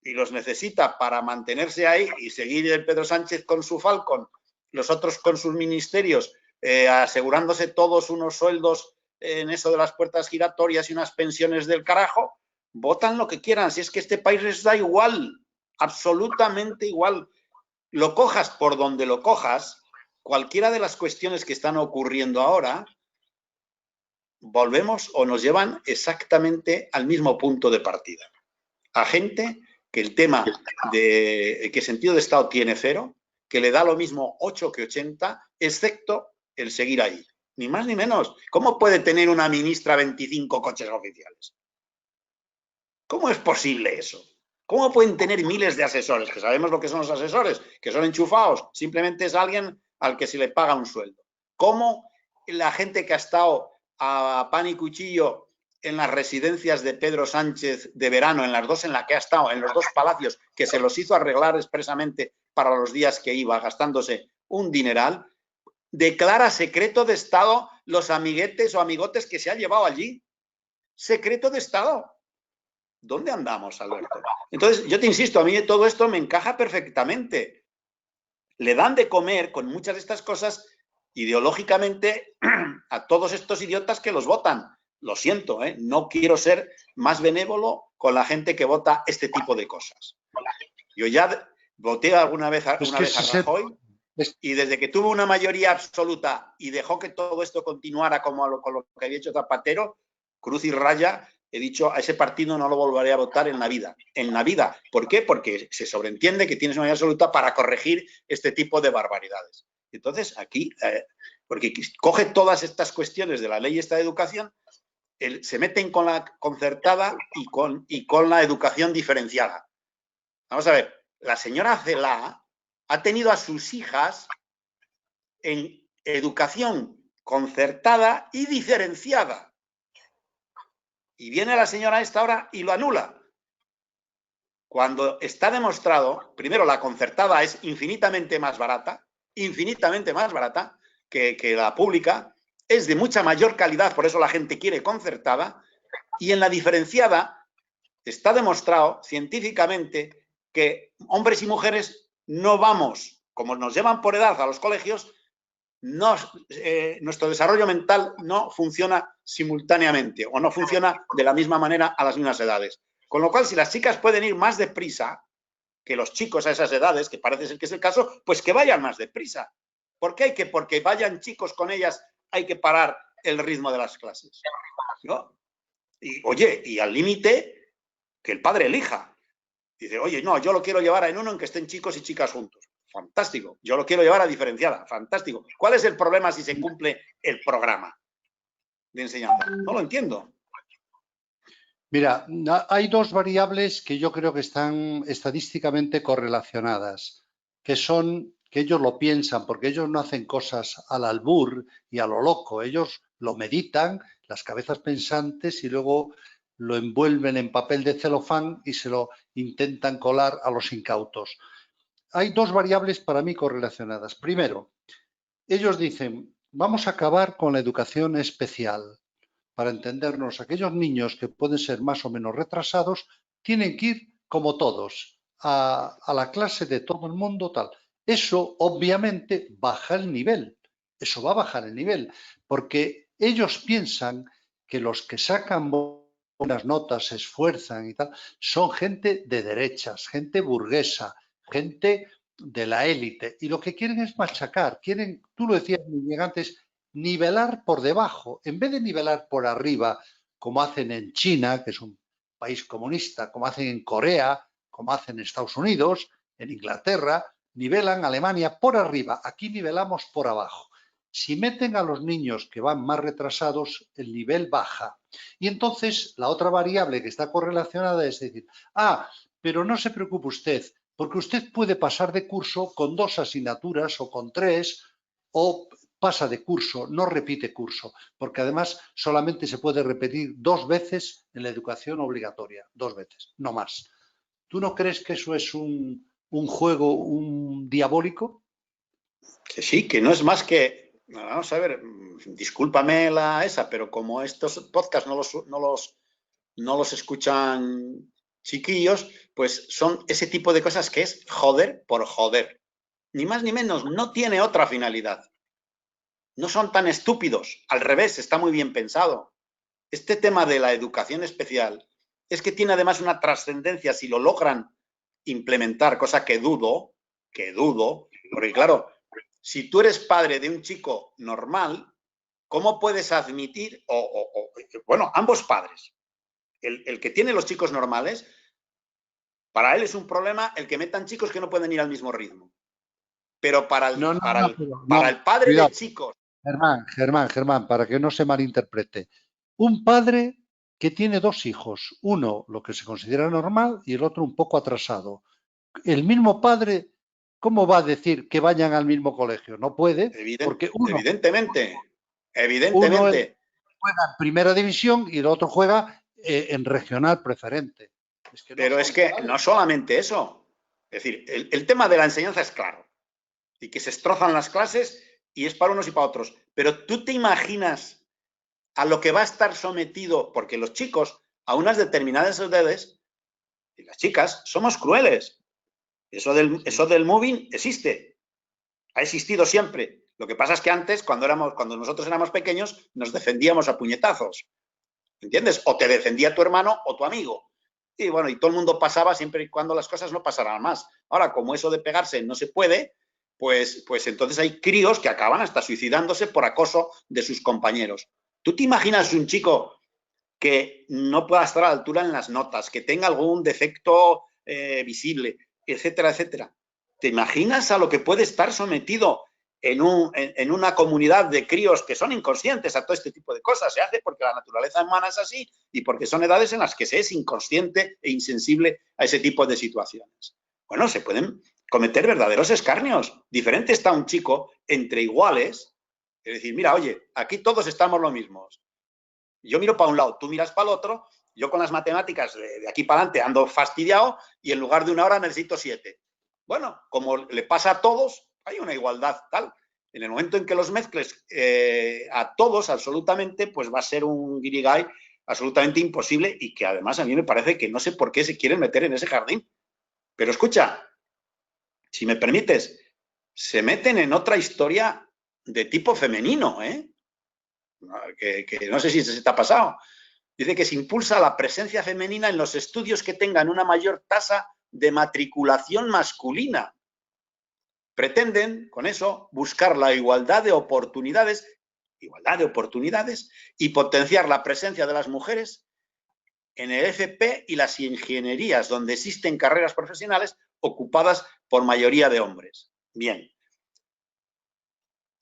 y los necesita para mantenerse ahí y seguir el Pedro Sánchez con su Falcon, los otros con sus ministerios, asegurándose todos unos sueldos en eso de las puertas giratorias y unas pensiones del carajo, votan lo que quieran. Si es que este país les da igual, absolutamente igual. Lo cojas por donde lo cojas, cualquiera de las cuestiones que están ocurriendo ahora, volvemos o nos llevan exactamente al mismo punto de partida. A gente que el tema de que sentido de Estado tiene 0, que le da lo mismo 8 que 80, excepto el seguir ahí. Ni más ni menos. ¿Cómo puede tener una ministra 25 coches oficiales? ¿Cómo es posible eso? ¿Cómo pueden tener miles de asesores? Que sabemos lo que son los asesores, que son enchufados. Simplemente es alguien al que se le paga un sueldo. ¿Cómo la gente que ha estado a pan y cuchillo en las residencias de Pedro Sánchez de verano, en las dos en las que ha estado, en los dos palacios, que se los hizo arreglar expresamente para los días que iba, gastándose un dineral, declara secreto de Estado los amiguetes o amigotes que se ha llevado allí? Secreto de Estado. ¿Dónde andamos, Alberto? Entonces, yo te insisto, a mí todo esto me encaja perfectamente. Le dan de comer con muchas de estas cosas ideológicamente a todos estos idiotas que los votan. Lo siento, no quiero ser más benévolo con la gente que vota este tipo de cosas. Yo ya voté alguna vez a Rajoy y desde que tuvo una mayoría absoluta y dejó que todo esto continuara con lo que había hecho Zapatero, cruz y raya, he dicho, a ese partido no lo volveré a votar en la vida. En la vida. ¿Por qué? Porque se sobreentiende que tienes una mayoría absoluta para corregir este tipo de barbaridades. Entonces, aquí, porque coge todas estas cuestiones de la ley esta de educación, se meten con la concertada y con la educación diferenciada. Vamos a ver, la señora Celaá ha tenido a sus hijas en educación concertada y diferenciada. Y viene la señora a esta hora y lo anula. Cuando está demostrado, primero, la concertada es infinitamente más barata que la pública, es de mucha mayor calidad, por eso la gente quiere concertada, y en la diferenciada está demostrado científicamente que hombres y mujeres no vamos, como nos llevan por edad a los colegios, nuestro desarrollo mental no funciona simultáneamente o no funciona de la misma manera a las mismas edades. Con lo cual, si las chicas pueden ir más deprisa que los chicos a esas edades, que parece ser que es el caso, pues que vayan más deprisa. ¿Por qué? Porque vayan chicos con ellas, hay que parar el ritmo de las clases, ¿no? Y, oye, y al límite, que el padre elija. Dice, oye, no, yo lo quiero llevar en uno en que estén chicos y chicas juntos. Fantástico. Yo lo quiero llevar a diferenciada. Fantástico. ¿Cuál es el problema si se cumple el programa de enseñanza? No lo entiendo. Mira, hay dos variables que yo creo que están estadísticamente correlacionadas, que son que ellos lo piensan, porque ellos no hacen cosas al albur y a lo loco, ellos lo meditan, las cabezas pensantes, y luego lo envuelven en papel de celofán y se lo intentan colar a los incautos. Hay dos variables para mí correlacionadas. Primero, ellos dicen, vamos a acabar con la educación especial. Para entendernos, aquellos niños que pueden ser más o menos retrasados tienen que ir, como todos, a la clase de todo el mundo, tal. Eso, obviamente, baja el nivel. Eso va a bajar el nivel, porque ellos piensan que los que sacan buenas notas, se esfuerzan y tal, son gente de derechas, gente burguesa, gente de la élite. Y lo que quieren es machacar, quieren, tú lo decías muy bien antes, nivelar por debajo, en vez de nivelar por arriba, como hacen en China, que es un país comunista, como hacen en Corea, como hacen en Estados Unidos, en Inglaterra, nivelan Alemania por arriba, aquí nivelamos por abajo. Si meten a los niños que van más retrasados, el nivel baja. Y entonces la otra variable que está correlacionada es decir, pero no se preocupe usted, porque usted puede pasar de curso con 2 asignaturas o con 3, o pasa de curso, no repite curso, porque además solamente se puede repetir 2 veces en la educación obligatoria, 2 veces, no más. ¿Tú no crees que eso es un juego diabólico? Que sí, que no es más que, vamos a ver, discúlpame esa, pero como estos podcasts no los escuchan chiquillos, pues son ese tipo de cosas que es joder por joder. Ni más ni menos, no tiene otra finalidad. No son tan estúpidos, al revés, está muy bien pensado. Este tema de la educación especial es que tiene además una trascendencia si lo logran implementar, cosa que dudo, porque claro, si tú eres padre de un chico normal, ¿cómo puedes admitir, bueno, ambos padres, el que tiene los chicos normales, para él es un problema el que metan chicos que no pueden ir al mismo ritmo. Pero para el padre cuidado. de chicos. Germán, para que no se malinterprete. Un padre que tiene 2 hijos, uno lo que se considera normal y el otro un poco atrasado. El mismo padre, ¿cómo va a decir que vayan al mismo colegio? No puede, porque Evidentemente. uno juega en primera división y el otro juega en regional preferente. Es que no Pero son es que iguales. no solamente eso. Es decir, el tema de la enseñanza es claro. Y que se destrozan las clases y es para unos y para otros. Pero tú te imaginas a lo que va a estar sometido, porque los chicos a unas determinadas edades, y las chicas, somos crueles. Eso del moving existe. Ha existido siempre. Lo que pasa es que antes, cuando nosotros éramos pequeños, nos defendíamos a puñetazos. ¿Entiendes? O te defendía tu hermano o tu amigo. Y bueno, y todo el mundo pasaba siempre y cuando las cosas no pasaran más. Ahora, como eso de pegarse no se puede, pues entonces hay críos que acaban hasta suicidándose por acoso de sus compañeros. ¿Tú te imaginas un chico que no pueda estar a la altura en las notas, que tenga algún defecto visible, etcétera, etcétera? ¿Te imaginas a lo que puede estar sometido en una comunidad de críos que son inconscientes a todo este tipo de cosas? Se hace porque la naturaleza humana es así y porque son edades en las que se es inconsciente e insensible a ese tipo de situaciones. Bueno, se pueden cometer verdaderos escarnios. Diferente está un chico entre iguales, es decir, mira, oye, aquí todos estamos lo mismos. Yo miro para un lado, tú miras para el otro, yo con las matemáticas de aquí para adelante ando fastidiado y en lugar de 1 hora necesito 7. Bueno, como le pasa a todos, hay una igualdad tal. En el momento en que los mezcles a todos absolutamente, pues va a ser un guirigay absolutamente imposible y que además a mí me parece que no sé por qué se quieren meter en ese jardín. Pero escucha, si me permites, se meten en otra historia de tipo femenino, que no sé si se te ha pasado. Dice que se impulsa la presencia femenina en los estudios que tengan una mayor tasa de matriculación masculina. Pretenden, con eso, buscar la igualdad de oportunidades y potenciar la presencia de las mujeres en el FP y las ingenierías, donde existen carreras profesionales ocupadas por mayoría de hombres. Bien.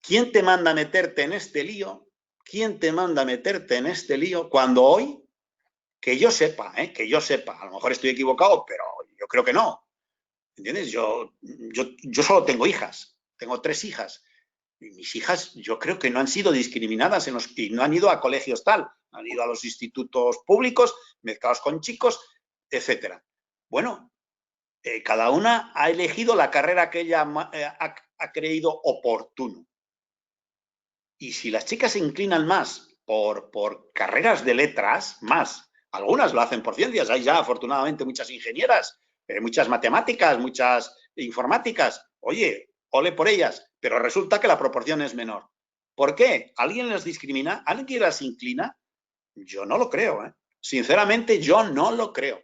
¿Quién te manda a meterte en este lío? ¿Quién te manda a meterte en este lío cuando hoy, que yo sepa, a lo mejor estoy equivocado, pero yo creo que no, ¿entiendes? Yo solo tengo hijas, tengo 3 hijas, y mis hijas yo creo que no han sido discriminadas y no han ido a colegios tal, han ido a los institutos públicos, mezclados con chicos, etcétera. Bueno, cada una ha elegido la carrera que ella ha creído oportuno. Y si las chicas se inclinan más por carreras de letras, algunas lo hacen por ciencias, hay ya afortunadamente muchas ingenieras, muchas matemáticas, muchas informáticas, oye, ole por ellas, pero resulta que la proporción es menor. ¿Por qué? ¿Alguien les discrimina? ¿Alguien las inclina? Yo no lo creo, Sinceramente, yo no lo creo.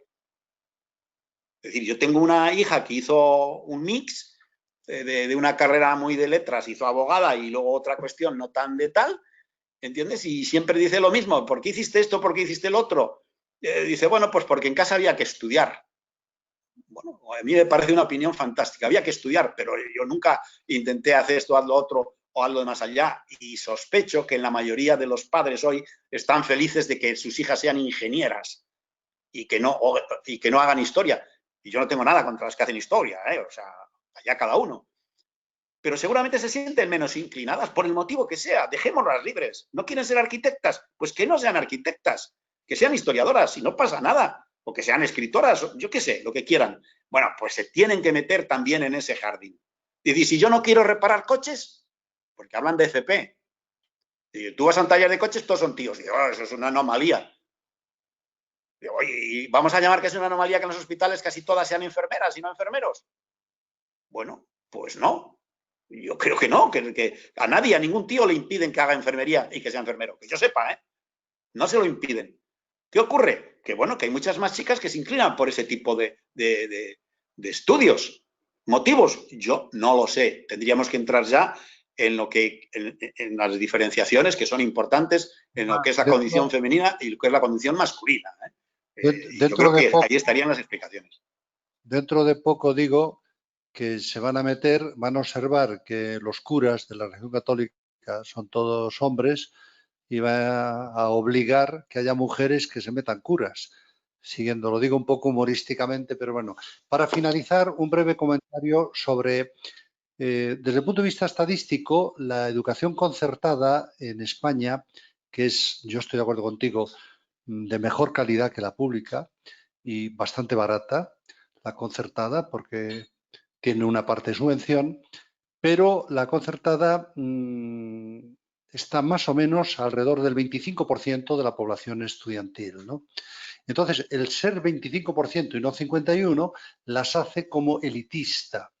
Es decir, yo tengo una hija que hizo un mix de una carrera muy de letras, hizo abogada y luego otra cuestión no tan de tal, ¿entiendes? Y siempre dice lo mismo, ¿por qué hiciste esto? ¿Por qué hiciste el otro? Dice, bueno, pues porque en casa había que estudiar. Bueno, a mí me parece una opinión fantástica, había que estudiar, pero yo nunca intenté hacer esto, haz lo otro o algo de más allá. Y sospecho que en la mayoría de los padres hoy están felices de que sus hijas sean ingenieras y que no hagan historia. Y yo no tengo nada contra las que hacen historia, o sea, allá cada uno. Pero seguramente se sienten menos inclinadas por el motivo que sea. Dejémoslas libres. ¿No quieren ser arquitectas? Pues que no sean arquitectas, que sean historiadoras, y no pasa nada. O que sean escritoras, yo qué sé, lo que quieran. Bueno, pues se tienen que meter también en ese jardín. Y si yo no quiero reparar coches, porque hablan de FP. Y tú vas a un taller de coches, todos son tíos. Y digo, eso es una anomalía. Digo, oye, ¿y vamos a llamar que es una anomalía que en los hospitales casi todas sean enfermeras y no enfermeros? Bueno, pues no. Yo creo que no, que a nadie, a ningún tío le impiden que haga enfermería y que sea enfermero. Que yo sepa, no se lo impiden. ¿Qué ocurre? Que bueno, que hay muchas más chicas que se inclinan por ese tipo de estudios. ¿Motivos? Yo no lo sé. Tendríamos que entrar ya en las diferenciaciones que son importantes en lo que es la condición femenina y lo que es la condición masculina. Yo creo que ahí estarían las explicaciones. Dentro de poco digo que se van a observar que los curas de la religión católica son todos hombres y va a obligar que haya mujeres que se metan curas. Siguiendo, lo digo un poco humorísticamente, pero bueno. Para finalizar, un breve comentario sobre, desde el punto de vista estadístico, la educación concertada en España, que es, yo estoy de acuerdo contigo, de mejor calidad que la pública y bastante barata, la concertada, porque tiene una parte de subvención, pero la concertada está más o menos alrededor del 25% de la población estudiantil, ¿no? Entonces, el ser 25% y no 51% las hace como elitista.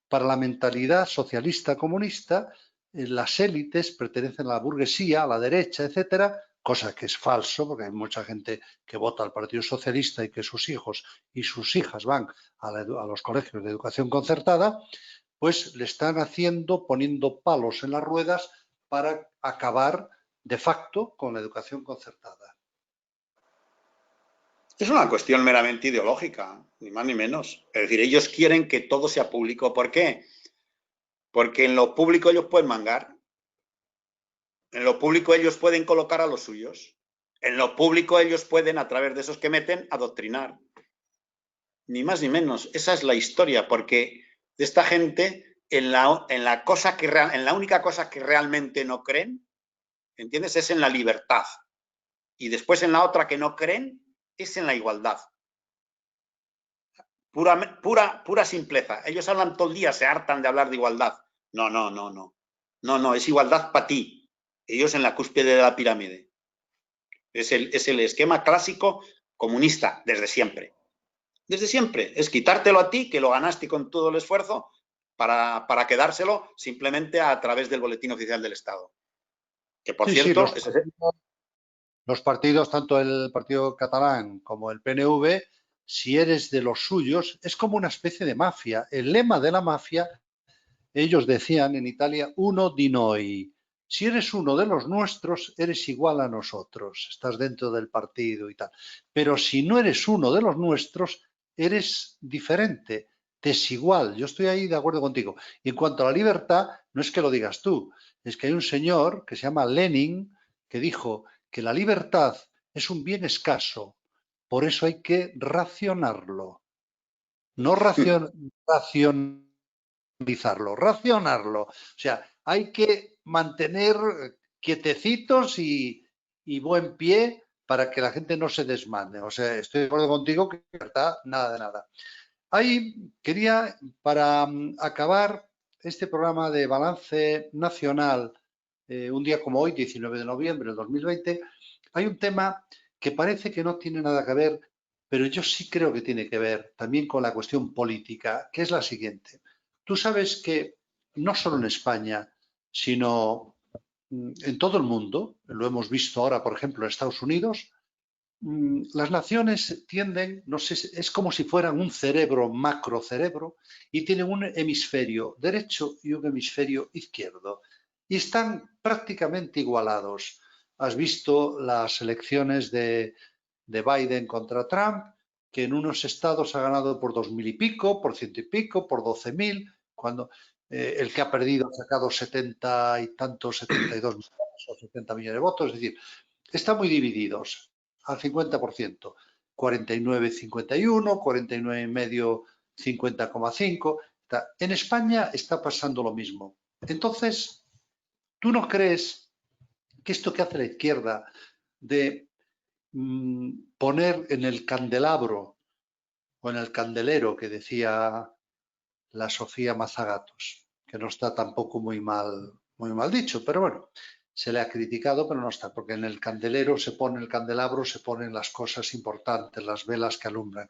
Para la mentalidad socialista comunista, las élites pertenecen a la burguesía, a la derecha, etcétera, cosa que es falso, porque hay mucha gente que vota al Partido Socialista y que sus hijos y sus hijas van a los colegios de educación concertada, pues le están poniendo palos en las ruedas para acabar de facto con la educación concertada. Es una cuestión meramente ideológica, ni más ni menos. Es decir, ellos quieren que todo sea público. ¿Por qué? Porque en lo público ellos pueden mangar. En lo público ellos pueden colocar a los suyos. En lo público ellos pueden, a través de esos que meten, adoctrinar. Ni más ni menos. Esa es la historia, porque de esta gente, en la única cosa que realmente no creen, ¿entiendes? Es en la libertad. Y después en la otra que no creen, es en la igualdad. Pura simpleza. Ellos hablan todo el día, se hartan de hablar de igualdad. No, no, no, no. No, no, es igualdad para ti. Ellos en la cúspide de la pirámide. Es el esquema clásico comunista, desde siempre. Desde siempre. Es quitártelo a ti, que lo ganaste con todo el esfuerzo, para quedárselo simplemente a través del boletín oficial del Estado. Que, por cierto... Los partidos, tanto el Partido Catalán como el PNV, si eres de los suyos, es como una especie de mafia. El lema de la mafia, ellos decían en Italia, uno di noi. Si eres uno de los nuestros, eres igual a nosotros, estás dentro del partido y tal. Pero si no eres uno de los nuestros, eres diferente, desigual. Yo estoy ahí de acuerdo contigo. Y en cuanto a la libertad, no es que lo digas tú, es que hay un señor que se llama Lenin que dijo que la libertad es un bien escaso, por eso hay que racionarlo. No racionarlo. O sea, hay que mantener quietecitos y buen pie para que la gente no se desmane. O sea, estoy de acuerdo contigo que libertad, nada de nada. Ahí quería, para acabar este programa de balance nacional, un día como hoy, 19 de noviembre del 2020, hay un tema que parece que no tiene nada que ver, pero yo sí creo que tiene que ver también con la cuestión política, que es la siguiente. Tú sabes que no solo en España, sino en todo el mundo, lo hemos visto ahora, por ejemplo, en Estados Unidos, las naciones tienden, no sé, es como si fueran un cerebro, macrocerebro, y tienen un hemisferio derecho y un hemisferio izquierdo. Y están prácticamente igualados. Has visto las elecciones de Biden contra Trump, que en unos estados ha ganado por 2.000 y pico, por 100 y pico, por 12.000, cuando el que ha perdido ha sacado 70 y tantos, 72 millones o 70 millones de votos. Es decir, están muy divididos al 50%, 49-51, 49,5, 50,5. En España está pasando lo mismo. Entonces, ¿tú no crees que esto que hace la izquierda de poner en el candelabro o en el candelero que decía la Sofía Mazagatos, que no está tampoco muy mal dicho, pero bueno, se le ha criticado, pero no está, porque en el candelero se pone el candelabro, se ponen las cosas importantes, las velas que alumbran.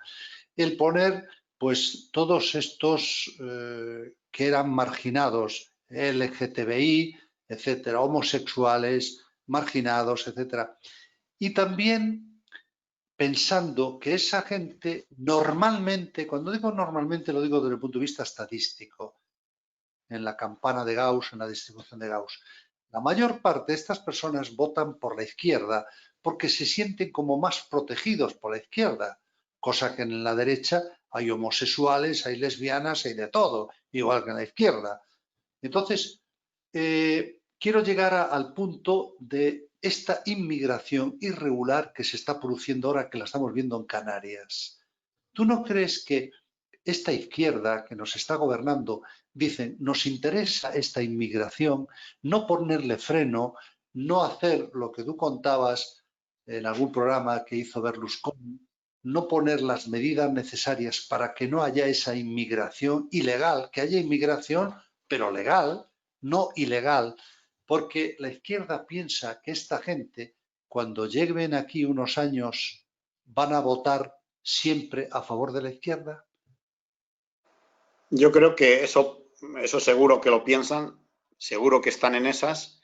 El poner, pues, todos estos que eran marginados, LGTBI, etcétera, homosexuales, marginados, etcétera. Y también pensando que esa gente normalmente, cuando digo normalmente lo digo desde el punto de vista estadístico, en la campana de Gauss, en la distribución de Gauss, la mayor parte de estas personas votan por la izquierda porque se sienten como más protegidos por la izquierda, cosa que en la derecha hay homosexuales, hay lesbianas, hay de todo, igual que en la izquierda. Entonces, quiero llegar al punto de esta inmigración irregular que se está produciendo ahora, que la estamos viendo en Canarias. ¿Tú no crees que esta izquierda que nos está gobernando, dicen, nos interesa esta inmigración, no ponerle freno, no hacer lo que tú contabas en algún programa que hizo Berlusconi, no poner las medidas necesarias para que no haya esa inmigración ilegal, que haya inmigración, pero legal, no ilegal, porque la izquierda piensa que esta gente, cuando lleguen aquí unos años, van a votar siempre a favor de la izquierda? Yo creo que eso seguro que lo piensan, seguro que están en esas,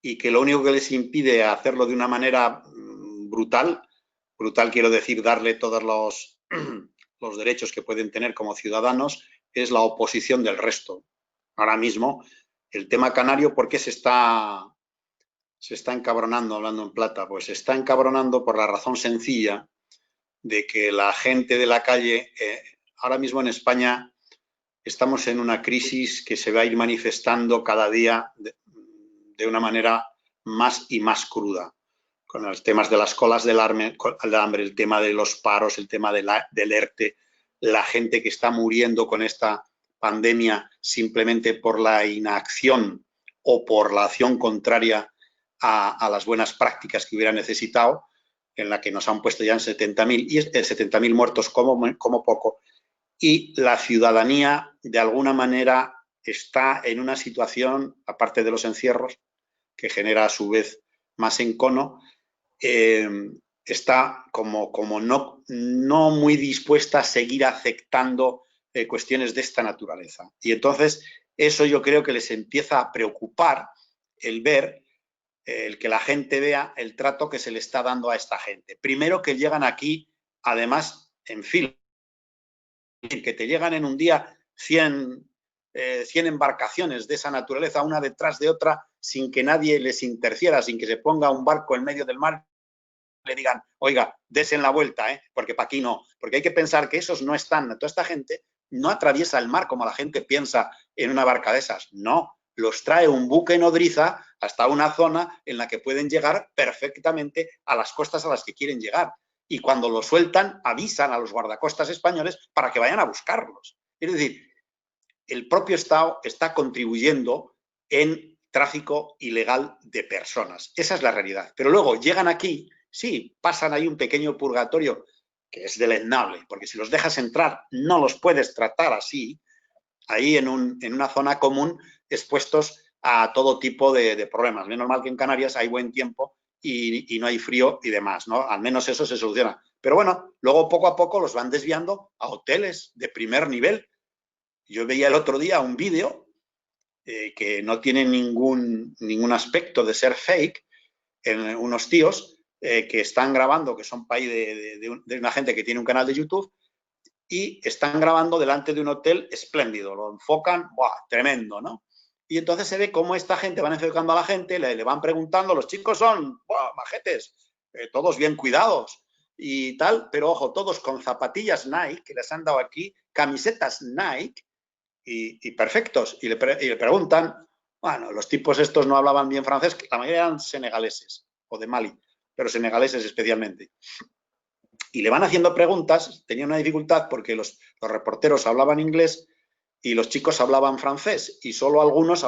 y que lo único que les impide hacerlo de una manera brutal, brutal quiero decir darle todos los derechos que pueden tener como ciudadanos, es la oposición del resto. Ahora mismo, el tema canario, ¿por qué se está encabronando, hablando en plata? Pues se está encabronando por la razón sencilla de que la gente de la calle, ahora mismo en España, estamos en una crisis que se va a ir manifestando cada día de una manera más y más cruda, con los temas de las colas del hambre, el tema de los paros, el tema del ERTE, la gente que está muriendo con esta pandemia simplemente por la inacción o por la acción contraria a las buenas prácticas que hubiera necesitado, en la que nos han puesto ya en 70.000 y 70.000 muertos como poco. Y la ciudadanía, de alguna manera, está en una situación, aparte de los encierros, que genera a su vez más encono, está como no muy dispuesta a seguir aceptando cuestiones de esta naturaleza. Y entonces eso yo creo que les empieza a preocupar el ver, el que la gente vea el trato que se le está dando a esta gente. Primero que llegan aquí, además, en fila, que te llegan en un día 100 embarcaciones de esa naturaleza, una detrás de otra, sin que nadie les interfiera, sin que se ponga un barco en medio del mar le digan, oiga, desen la vuelta, porque para aquí no. Porque hay que pensar que esos no están, toda esta gente no atraviesa el mar como la gente piensa en una barca de esas. No, los trae un buque nodriza hasta una zona en la que pueden llegar perfectamente a las costas a las que quieren llegar. Y cuando los sueltan, avisan a los guardacostas españoles para que vayan a buscarlos. Es decir, el propio Estado está contribuyendo en tráfico ilegal de personas. Esa es la realidad. Pero luego llegan aquí, sí, pasan ahí un pequeño purgatorio que es deleznable, porque si los dejas entrar no los puedes tratar así, ahí en una zona común expuestos a todo tipo de problemas. Menos mal que en Canarias hay buen tiempo y no hay frío y demás, ¿no? Al menos eso se soluciona. Pero bueno, luego poco a poco los van desviando a hoteles de primer nivel. Yo veía el otro día un vídeo que no tiene ningún aspecto de ser fake, en unos tíos que están grabando, que son país de una gente que tiene un canal de YouTube, y están grabando delante de un hotel espléndido, lo enfocan, ¡buah!, tremendo, ¿no? Y entonces se ve cómo esta gente van enfocando a la gente, le van preguntando, los chicos son, ¡buah!, majetes, todos bien cuidados y tal, pero ojo, todos con zapatillas Nike, que les han dado aquí, camisetas Nike, y perfectos. Y le preguntan, bueno, los tipos estos no hablaban bien francés, la mayoría eran senegaleses o de Mali, pero senegaleses especialmente. Y le van haciendo preguntas, tenían una dificultad porque los reporteros hablaban inglés y los chicos hablaban francés y solo algunos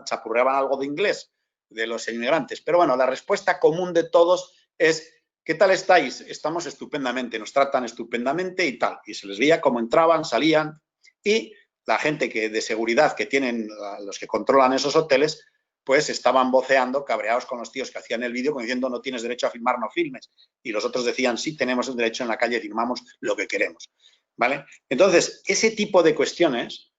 chapurreaban algo de inglés de los inmigrantes. Pero bueno, la respuesta común de todos es, ¿qué tal estáis? Estamos estupendamente, nos tratan estupendamente y tal. Y se les veía cómo entraban, salían, y la gente de seguridad que tienen, los que controlan esos hoteles, pues estaban voceando, cabreados con los tíos que hacían el vídeo, diciendo no tienes derecho a filmar, no filmes. Y los otros decían, sí, tenemos el derecho, en la calle filmamos lo que queremos. ¿Vale? Entonces, ese tipo de cuestiones,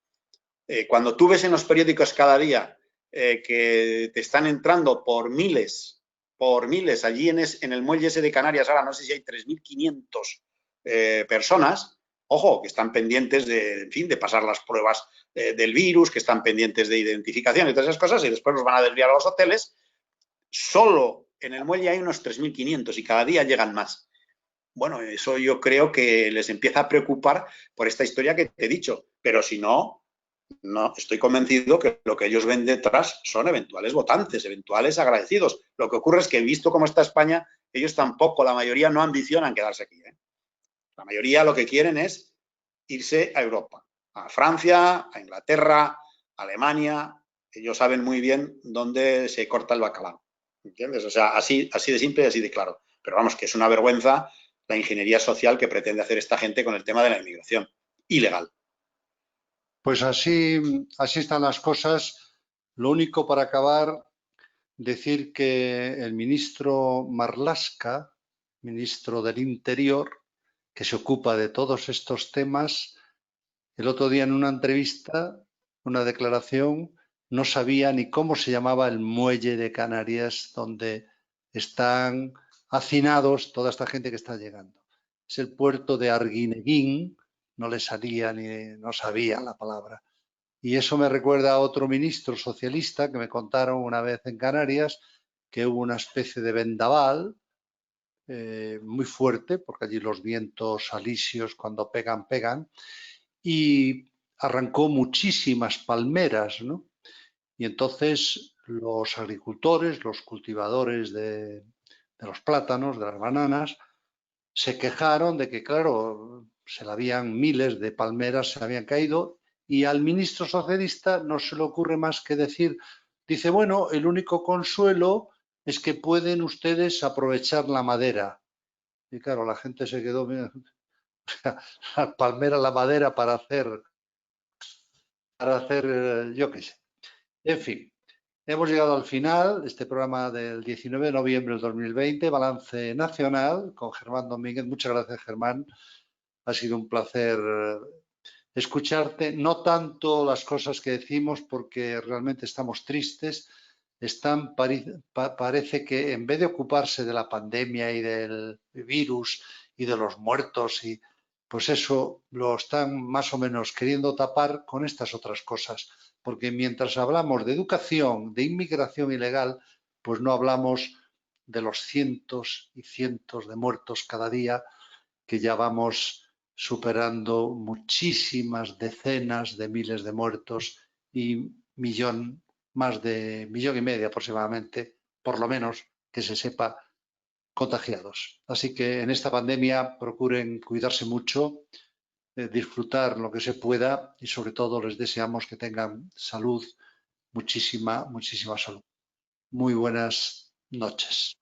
cuando tú ves en los periódicos cada día que te están entrando por miles, allí en el muelle ese de Canarias, ahora no sé si hay 3.500 personas, ojo, que están pendientes de pasar las pruebas del virus, que están pendientes de identificación y todas esas cosas, y después los van a desviar a los hoteles. Solo en el muelle hay unos 3.500 y cada día llegan más. Bueno, eso yo creo que les empieza a preocupar por esta historia que te he dicho, pero si no, No, estoy convencido que lo que ellos ven detrás son eventuales votantes, eventuales agradecidos. Lo que ocurre es que, visto cómo está España, ellos tampoco, la mayoría, no ambicionan quedarse aquí. La mayoría lo que quieren es irse a Europa, a Francia, a Inglaterra, a Alemania. Ellos saben muy bien dónde se corta el bacalao. ¿Entiendes? O sea, así de simple y así de claro. Pero vamos, que es una vergüenza la ingeniería social que pretende hacer esta gente con el tema de la inmigración ilegal. Pues así están las cosas. Lo único para acabar, decir que el ministro Marlaska, ministro del Interior, que se ocupa de todos estos temas, el otro día en una entrevista, una declaración, no sabía ni cómo se llamaba el muelle de Canarias donde están hacinados toda esta gente que está llegando. Es el puerto de Arguineguín, no le salía ni no sabía la palabra. Y eso me recuerda a otro ministro socialista que me contaron una vez en Canarias que hubo una especie de vendaval muy fuerte, porque allí los vientos alisios cuando pegan, pegan, y arrancó muchísimas palmeras, ¿no? Y entonces los agricultores, los cultivadores de los plátanos, de las bananas, se quejaron de que, claro, se le habían miles de palmeras, se habían caído, y al ministro socialista no se le ocurre más que decir, dice, bueno, el único consuelo es que pueden ustedes aprovechar la madera. Y claro, la gente se quedó, mira, la palmera, la madera para hacer yo qué sé. En fin, hemos llegado al final de este programa del 19 de noviembre del 2020, Balance Nacional, con Germán Domínguez. Muchas gracias, Germán. Ha sido un placer escucharte, no tanto las cosas que decimos porque realmente estamos tristes, parece que en vez de ocuparse de la pandemia y del virus y de los muertos, y pues eso lo están más o menos queriendo tapar con estas otras cosas, porque mientras hablamos de educación, de inmigración ilegal, pues no hablamos de los cientos y cientos de muertos cada día que ya vamos superando muchísimas decenas de miles de muertos y más de 1,5 millones aproximadamente, por lo menos que se sepa, contagiados. Así que en esta pandemia procuren cuidarse mucho, disfrutar lo que se pueda y sobre todo les deseamos que tengan salud, muchísima salud. Muy buenas noches.